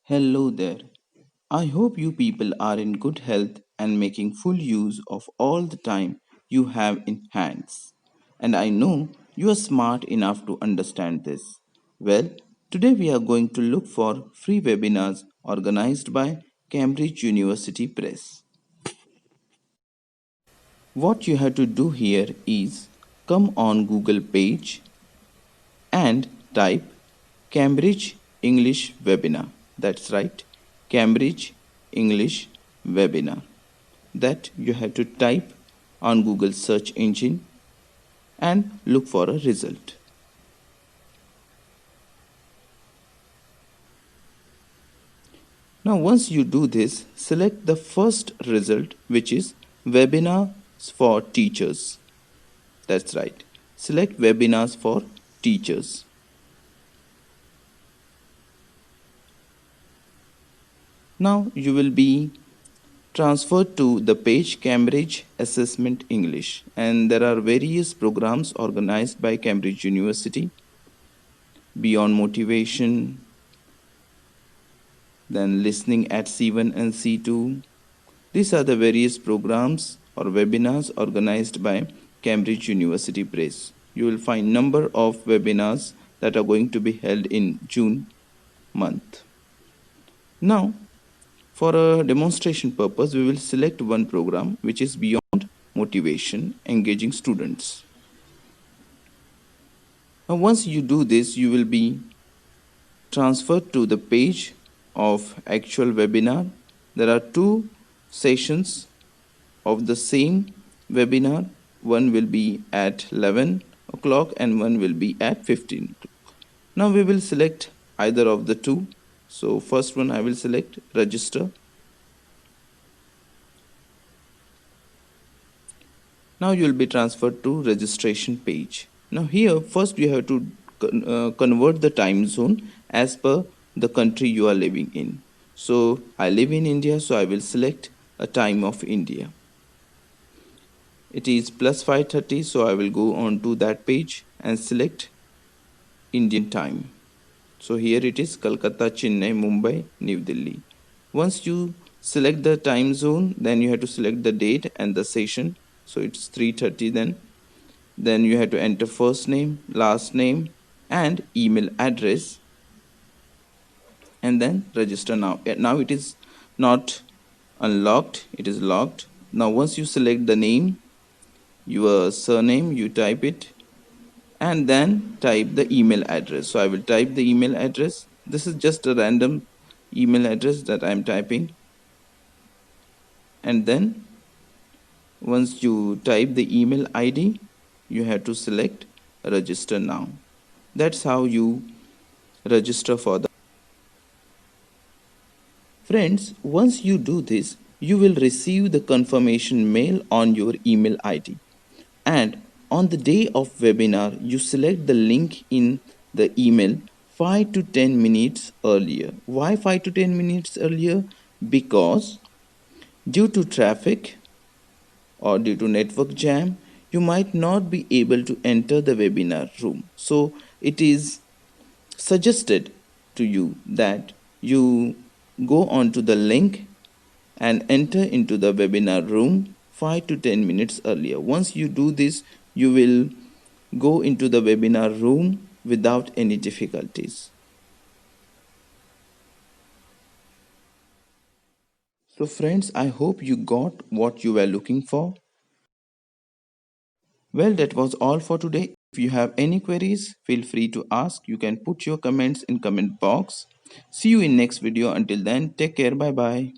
Hello there. I hope you people are in good health and making full use of all the time you have in hands. And I know you are smart enough to understand this. Well, today we are going to look for free webinars organized by Cambridge University Press. What you have to do here is come on Google page and type Cambridge English Webinar. That's right, Cambridge English Webinar. That you have to type on Google search engine and look for a result. Now once you do this, select the first result, which is webinars for teachers. That's right, select webinars for teachers. Now you will be transferred to the page Cambridge Assessment English, and there are various programs organized by Cambridge University: Beyond Motivation, then Listening at C1 and C2. These are the various programs or webinars organized by Cambridge University Press. You will find number of webinars that are going to be held in June month. Now, for a demonstration purpose, we will select one program which is Beyond Motivation, engaging students. Now once you do this, you will be transferred to the page of actual webinar. There are two sessions of the same webinar. One will be at 11 o'clock and one will be at 15 o'clock. Now we will select either of the two. So first one I will select register. Now you will be transferred to registration page. Now here first you have to convert the time zone as per the country you are living in. So I live in India, so I will select a time of India. It is plus 5:30, so I will go on to that page and select Indian time. So here it is Kolkata, Chennai, Mumbai, New Delhi. Once you select the time zone, then you have to select the date and the session. So it's 3:30 then. Then you have to enter first name, last name and email address and then register now. Now it is not unlocked, it is locked. Now once you select the name, your surname, you type it and then type the email address. So I will type the email address. This is just a random email address that I am typing. And then once you type the email ID, you have to select register now. That's how you register for the friends. Once you do this, you will receive the confirmation mail on your email ID. And on the day of webinar, you select the link in the email 5 to 10 minutes earlier. Why 5 to 10 minutes earlier? Because due to traffic or due to network jam, you might not be able to enter the webinar room. So it is suggested to you that you go on to the link and enter into the webinar room 5 to 10 minutes earlier. Once you do this, you will go into the webinar room without any difficulties. So friends, I hope you got what you were looking for. Well, that was all for today. If you have any queries, feel free to ask. You can put your comments in comment box. See you in next video. Until then, take care. Bye bye.